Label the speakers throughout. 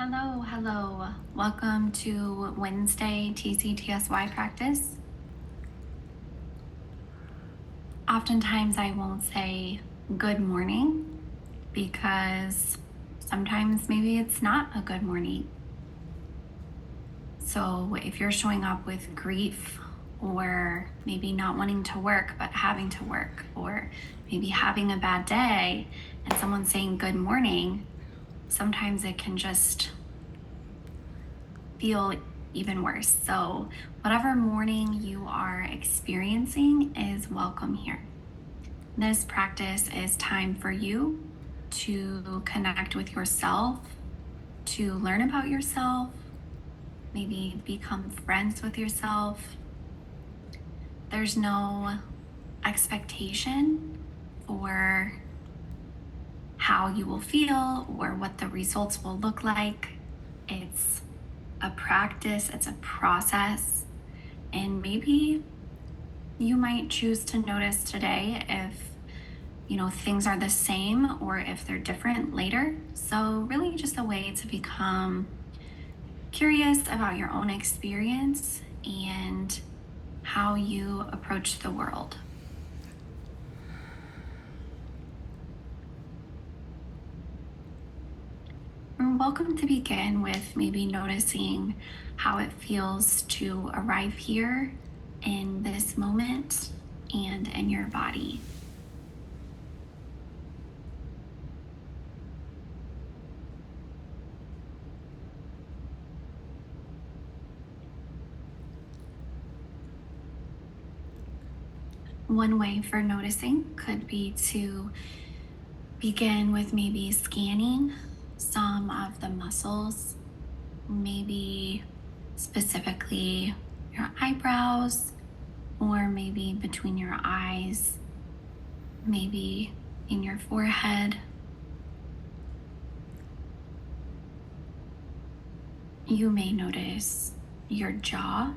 Speaker 1: Hello, hello. Welcome to Wednesday TCTSY practice. Oftentimes I won't say good morning because sometimes maybe it's not a good morning. So if you're showing up with grief or maybe not wanting to work but having to work, or maybe having a bad day and someone saying good morning, sometimes it can just feel even worse. So whatever morning you are experiencing is welcome here. This practice is time for you to connect with yourself, to learn about yourself, maybe become friends with yourself. There's no expectation for how you will feel or what the results will look like. It's a practice, it's a process, and maybe you might choose to notice today if things are the same or if they're different later. So really just a way to become curious about your own experience and how you approach the world. Welcome to begin with maybe noticing how it feels to arrive here in this moment and in your body. One way for noticing could be to begin with maybe scanning some of the muscles, maybe specifically your eyebrows, or maybe between your eyes, maybe in your forehead. You may notice your jaw,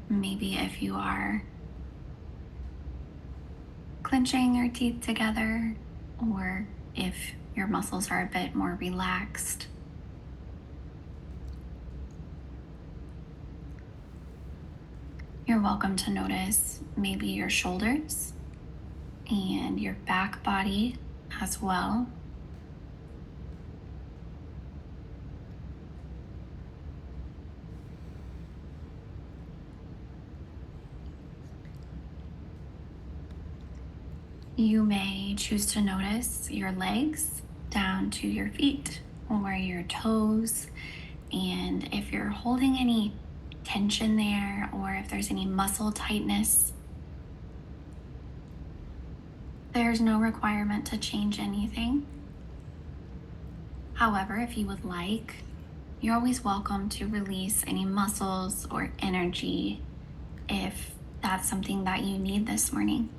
Speaker 1: maybe if you are clenching your teeth together, or if your muscles are a bit more relaxed. You're welcome to notice maybe your shoulders and your back body as well. You may choose to notice your legs down to your feet or your toes. And if you're holding any tension there, or if there's any muscle tightness, there's no requirement to change anything. However, if you would like, you're always welcome to release any muscles or energy if that's something that you need this morning.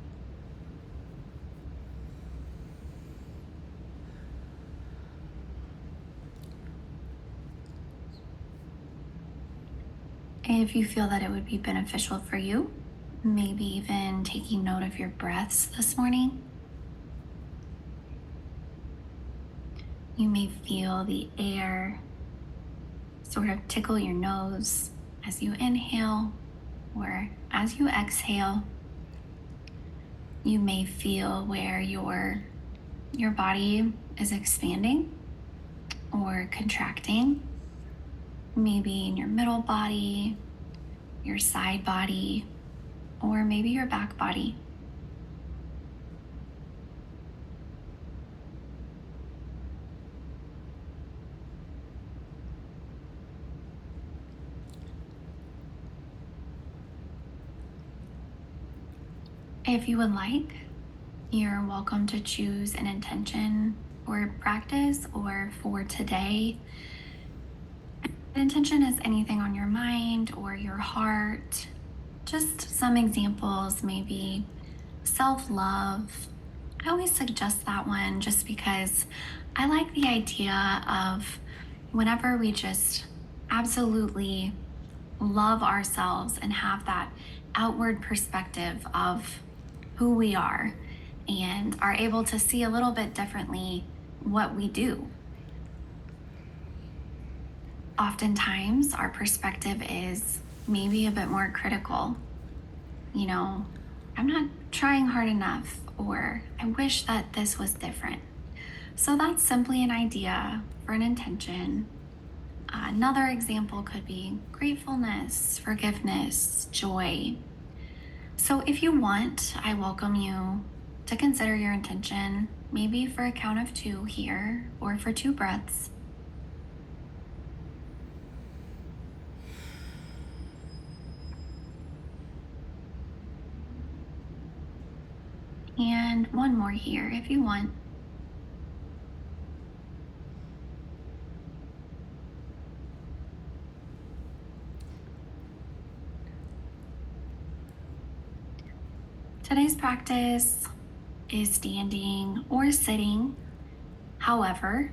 Speaker 1: If you feel that it would be beneficial for you, maybe even taking note of your breaths this morning. You may feel the air sort of tickle your nose as you inhale or as you exhale. You may feel where your body is expanding or contracting, maybe in your middle body, your side body, or maybe your back body. If you would like, you're welcome to choose an intention for practice or for today. The intention is anything on your mind or your heart. Just some examples, maybe self-love. I always suggest that one just because I like the idea of whenever we just absolutely love ourselves and have that outward perspective of who we are and are able to see a little bit differently what we do. oftentimes our perspective is maybe a bit more critical. You know, I'm not trying hard enough, or I wish that this was different. So that's simply an idea for an intention. Another example could be gratefulness, forgiveness, joy. So if you want, I welcome you to consider your intention, maybe for a count of 2 here, or for 2 breaths. And one more here if you want. Today's practice is standing or sitting. However,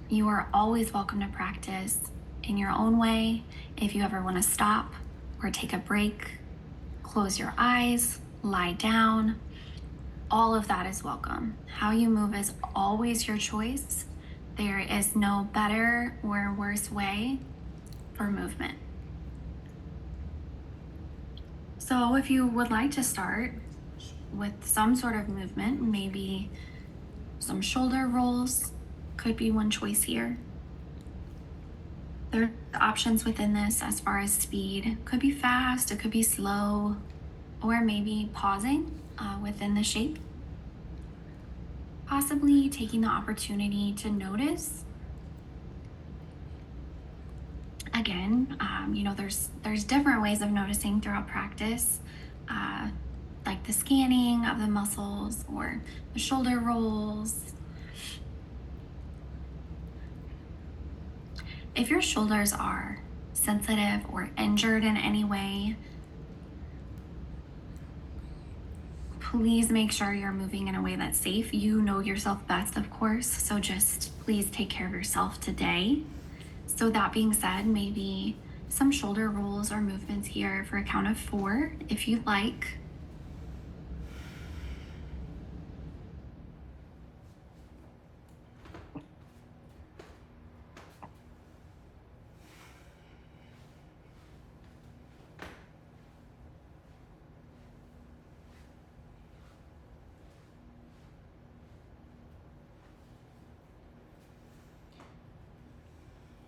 Speaker 1: you are always welcome to practice in your own way. If you ever want to stop or take a break, close your eyes, lie down, all of that is welcome. How you move is always your choice. There is no better or worse way for movement. So if you would like to start with some sort of movement, maybe some shoulder rolls could be one choice here. There are options within this as far as speed. It could be fast, it could be slow, or maybe pausing within the shape. Possibly taking the opportunity to notice. Again, there's different ways of noticing throughout practice, like the scanning of the muscles or the shoulder rolls. If your shoulders are sensitive or injured in any way, please make sure you're moving in a way that's safe. You know yourself best, of course, so just please take care of yourself today. So that being said, maybe some shoulder rolls or movements here for a count of 4, if you'd like.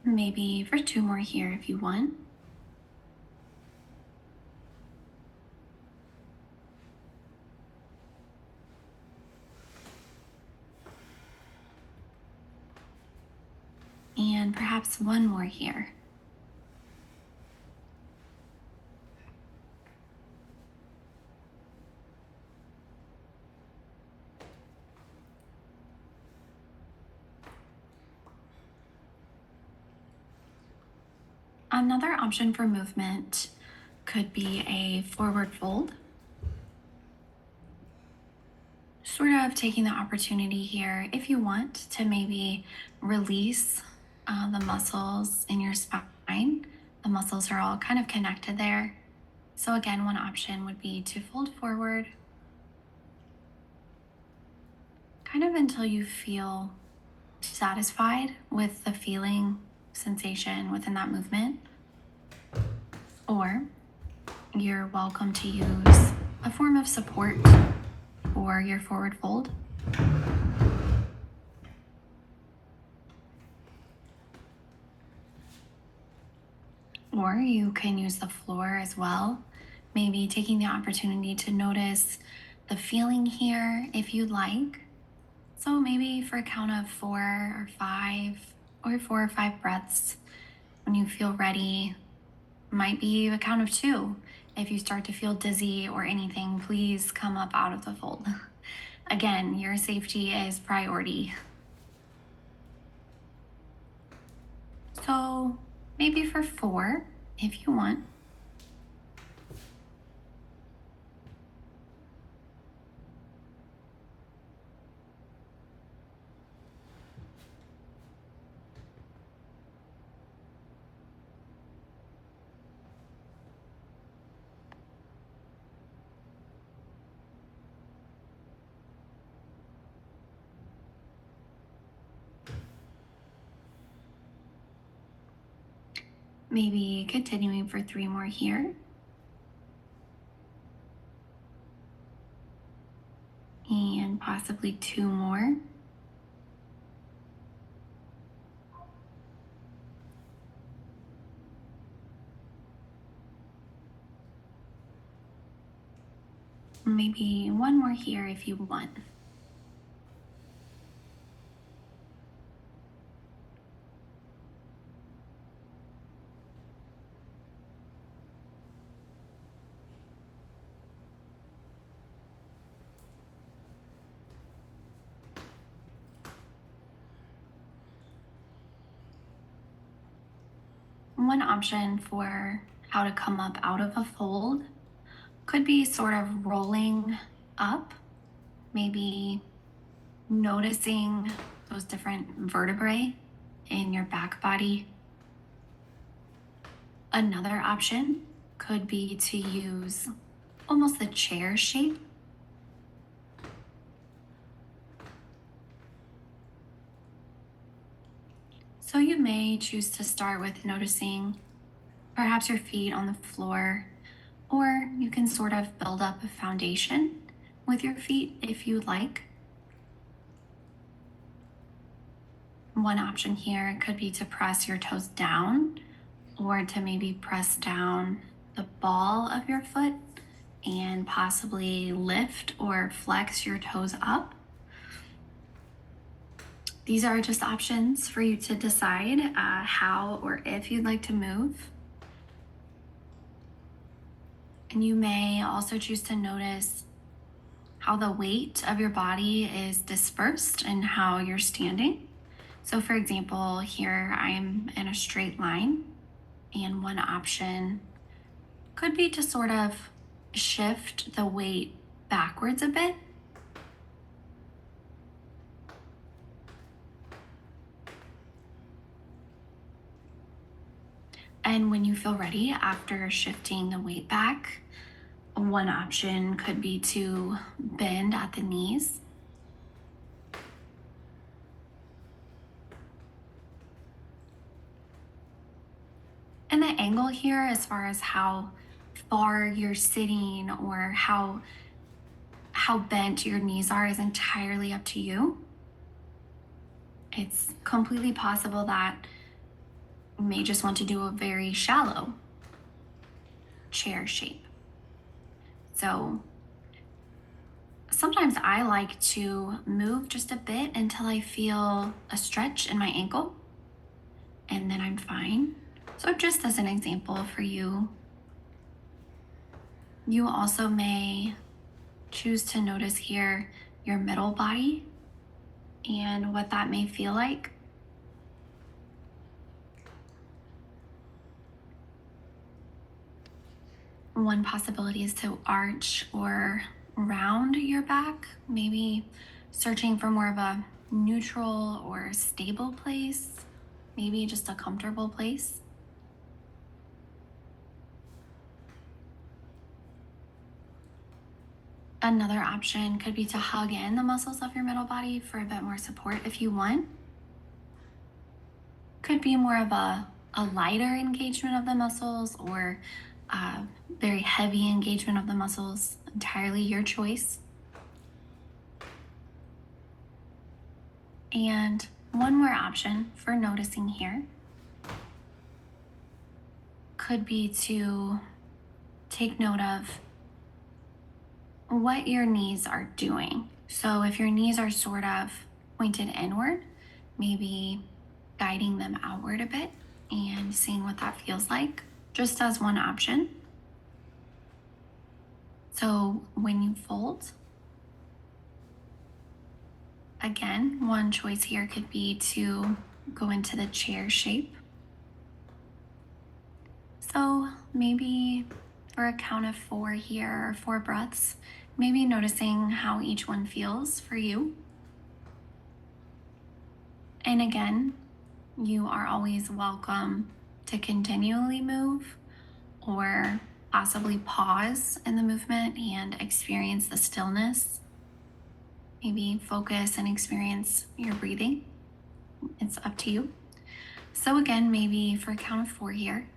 Speaker 1: Maybe for 2 more here if you want. And perhaps 1 more here. Another option for movement could be a forward fold. Sort of taking the opportunity here, if you want, to maybe release the muscles in your spine. The muscles are all kind of connected there. So again, one option would be to fold forward, kind of until you feel satisfied with the feeling, sensation within that movement. Or you're welcome to use a form of support for your forward fold. Or you can use the floor as well, maybe taking the opportunity to notice the feeling here if you'd like. So maybe for a count of 4 or 5, or 4 or 5 breaths, when you feel ready, might be a count of 2. If you start to feel dizzy or anything, please come up out of the fold. Again, your safety is priority. So maybe for 4, if you want. Maybe continuing for 3 more here. And possibly 2 more. Maybe 1 more here if you want. One option for how to come up out of a fold could be sort of rolling up, maybe noticing those different vertebrae in your back body. Another option could be to use almost the chair shape. So you may choose to start with noticing perhaps your feet on the floor, or you can sort of build up a foundation with your feet if you'd like. One option here could be to press your toes down, or to maybe press down the ball of your foot and possibly lift or flex your toes up. These are just options for you to decide how or if you'd like to move. And you may also choose to notice how the weight of your body is dispersed and how you're standing. So for example, here I'm in a straight line, and one option could be to sort of shift the weight backwards a bit. And when you feel ready after shifting the weight back, one option could be to bend at the knees. And the angle here, as far as how far you're sitting or how bent your knees are, is entirely up to you. It's completely possible that you may just want to do a very shallow chair shape. So sometimes I like to move just a bit until I feel a stretch in my ankle, and then I'm fine. So just as an example for you, you also may choose to notice here your middle body and what that may feel like. One possibility is to arch or round your back, maybe searching for more of a neutral or stable place, maybe just a comfortable place. Another option could be to hug in the muscles of your middle body for a bit more support if you want. Could be more of a lighter engagement of the muscles, or very heavy engagement of the muscles, entirely your choice. And one more option for noticing here could be to take note of what your knees are doing. So if your knees are sort of pointed inward, maybe guiding them outward a bit and seeing what that feels like, just as one option. So when you fold, again, one choice here could be to go into the chair shape. So maybe for a count of 4 here, or 4 breaths, maybe noticing how each one feels for you. And again, you are always welcome to continually move, or possibly pause in the movement and experience the stillness. Maybe focus and experience your breathing. It's up to you. So again, maybe for a count of 4 here,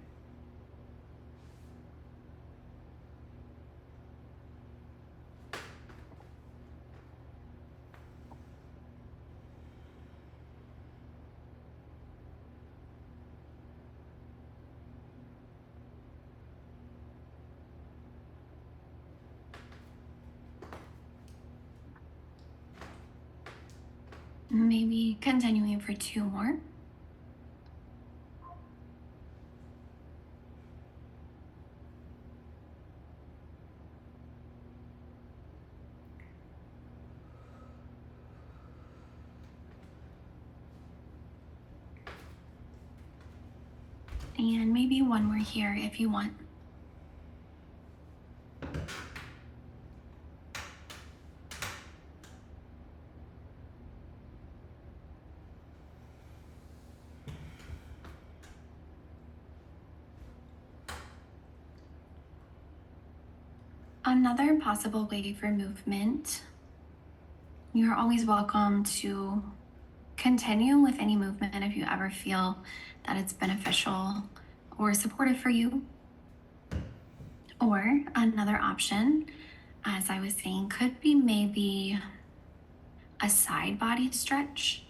Speaker 1: Maybe continuing for 2 more. And maybe 1 more here if you want. Another possible way for movement, you're always welcome to continue with any movement if you ever feel that it's beneficial or supportive for you. Or another option, as I was saying, could be maybe a side body stretch.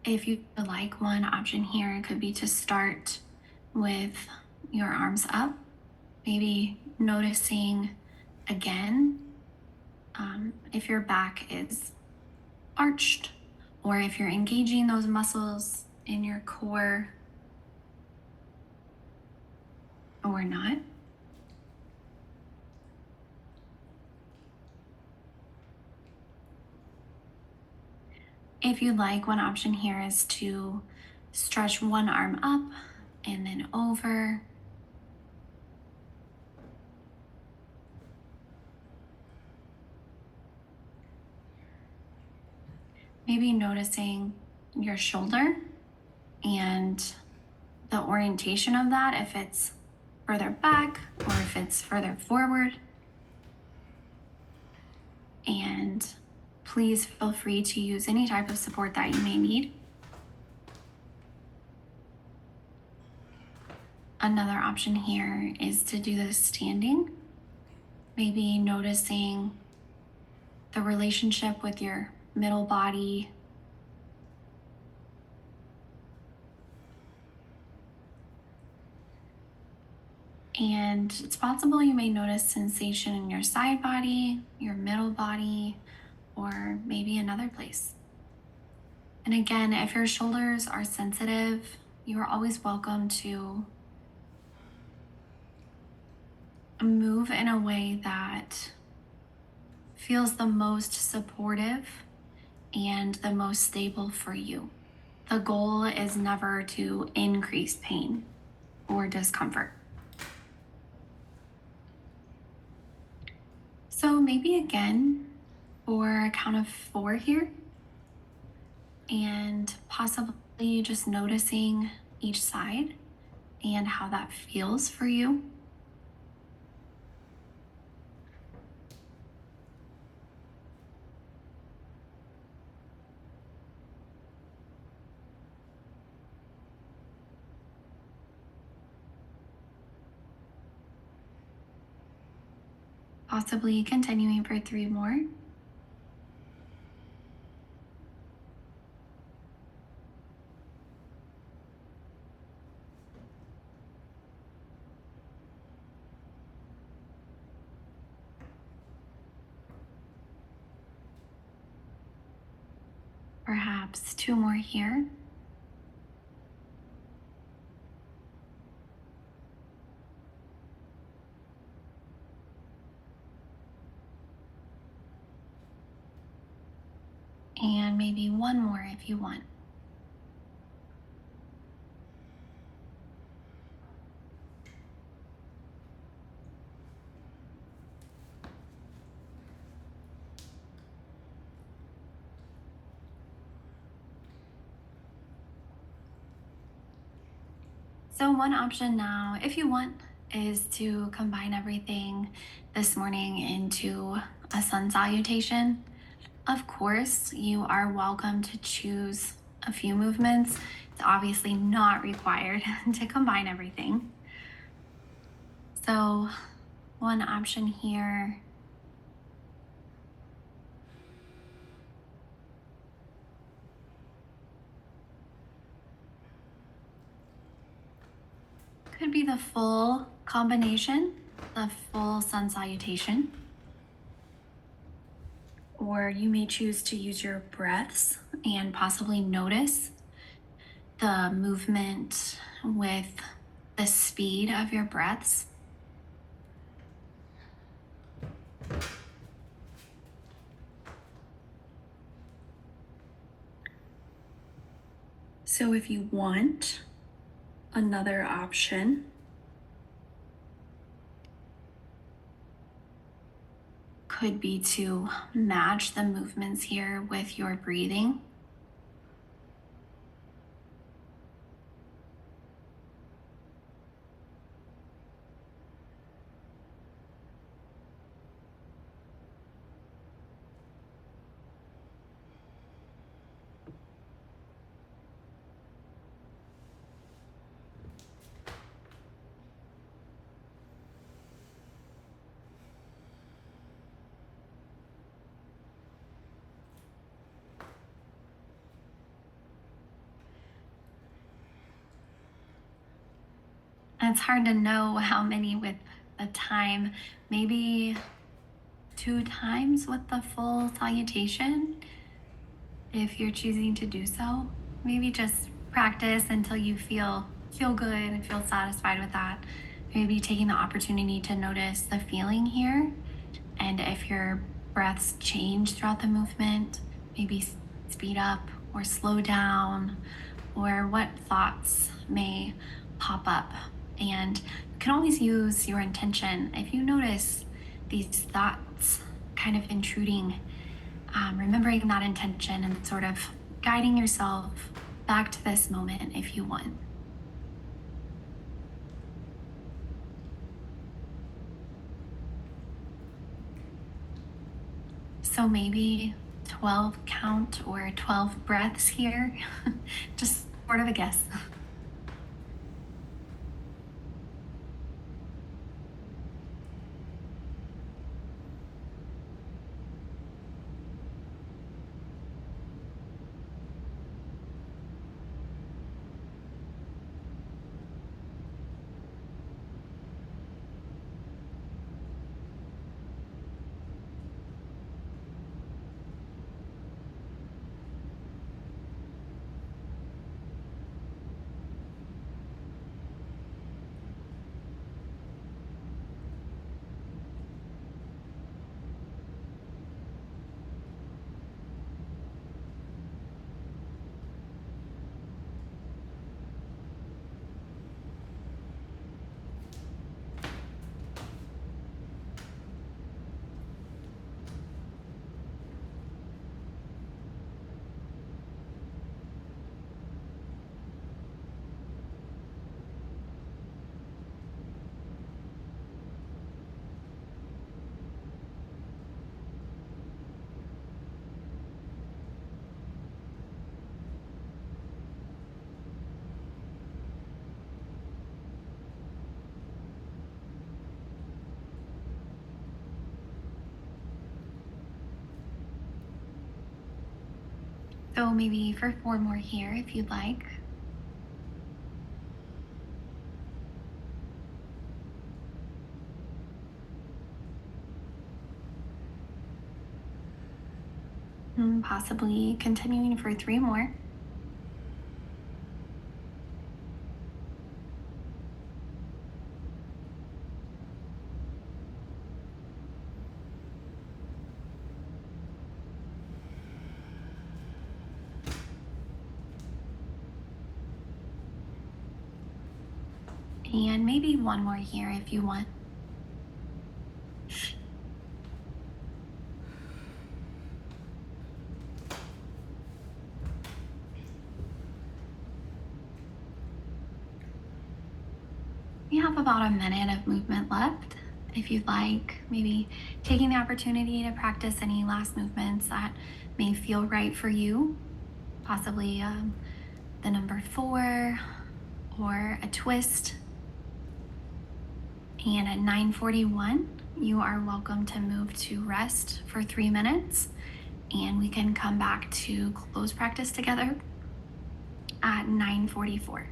Speaker 1: If you would like, one option here could be to start with your arms up, maybe noticing again if your back is arched or if you're engaging those muscles in your core or not. If you'd like, one option here is to stretch one arm up and then over. Maybe noticing your shoulder and the orientation of that, if it's further back or if it's further forward. And please feel free to use any type of support that you may need. Another option here is to do this standing, maybe noticing the relationship with your middle body. And it's possible you may notice sensation in your side body, your middle body, or maybe another place. And again, if your shoulders are sensitive, you are always welcome to move in a way that feels the most supportive and the most stable for you. The goal is never to increase pain or discomfort. So maybe again, for a count of 4 here, and possibly just noticing each side and how that feels for you. Possibly continuing for 3 more. Perhaps 2 more here. And maybe 1 more if you want. So one option now, if you want, is to combine everything this morning into a sun salutation. Of course, you are welcome to choose a few movements. It's obviously not required to combine everything. So one option here could be the full combination, the full sun salutation. or you may choose to use your breaths and possibly notice the movement with the speed of your breaths. So if you want, another option could be to match the movements here with your breathing. It's hard to know how many with the time, maybe 2 times with the full salutation, if you're choosing to do so. Maybe just practice until you feel good and feel satisfied with that. Maybe taking the opportunity to notice the feeling here, and if your breaths change throughout the movement, maybe speed up or slow down, or what thoughts may pop up. And you can always use your intention. If you notice these thoughts kind of intruding, remembering that intention and sort of guiding yourself back to this moment if you want. So maybe 12 count or 12 breaths here, just sort of a guess. So maybe for 4 more here, if you'd like. Possibly continuing for 3 more. And maybe 1 more here if you want. We have about a minute of movement left. If you'd like, maybe taking the opportunity to practice any last movements that may feel right for you, possibly the number 4 or a twist. And at 9:41, you are welcome to move to rest for 3 minutes, and we can come back to close practice together at 9:44.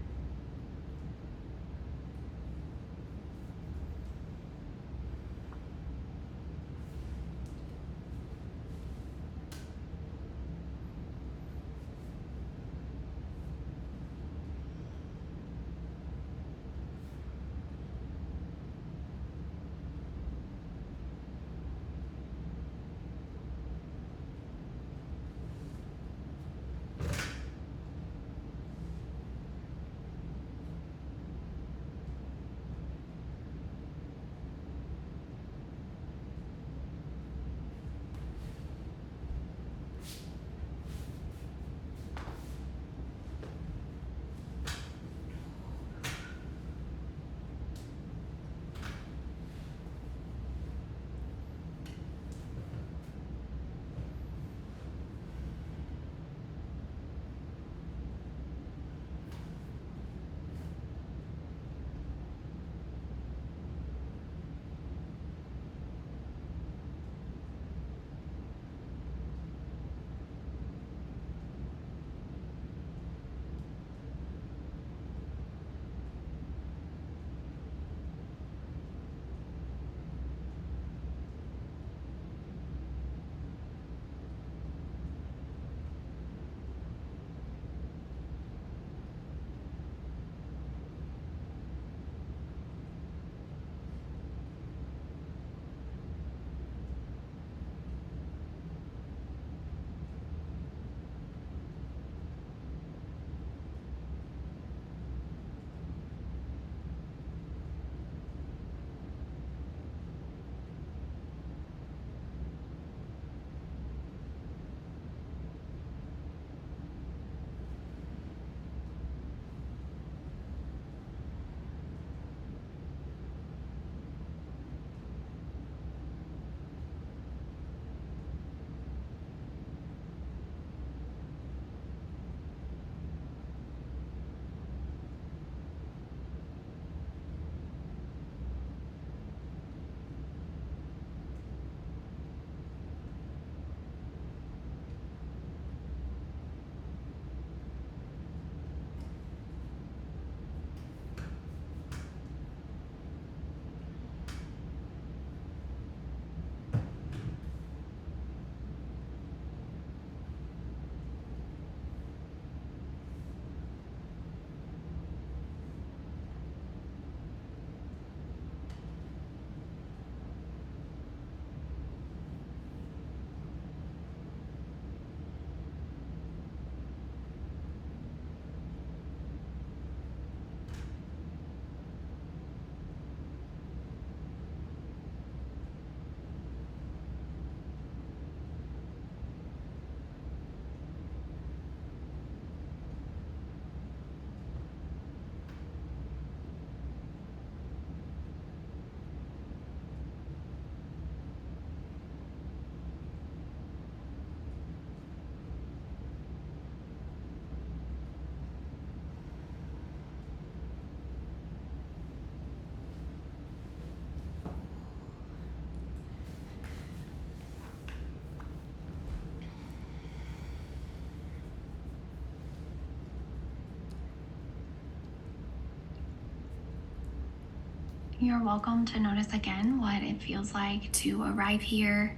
Speaker 1: You're welcome to notice again what it feels like to arrive here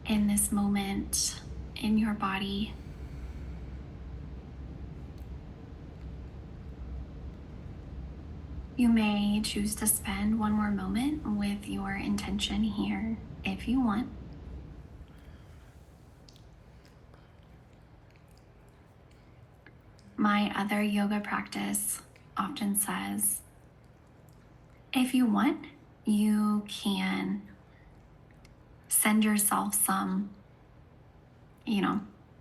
Speaker 1: in this moment in your body. You may choose to spend one more moment with your intention here if you want. My other yoga practice often says, if you want, you can send yourself some,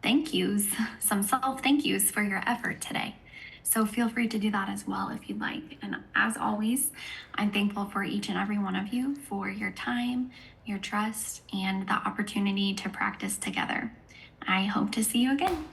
Speaker 1: thank yous, some self thank yous for your effort today. So feel free to do that as well if you'd like. And as always, I'm thankful for each and every one of you for your time, your trust, and the opportunity to practice together. I hope to see you again.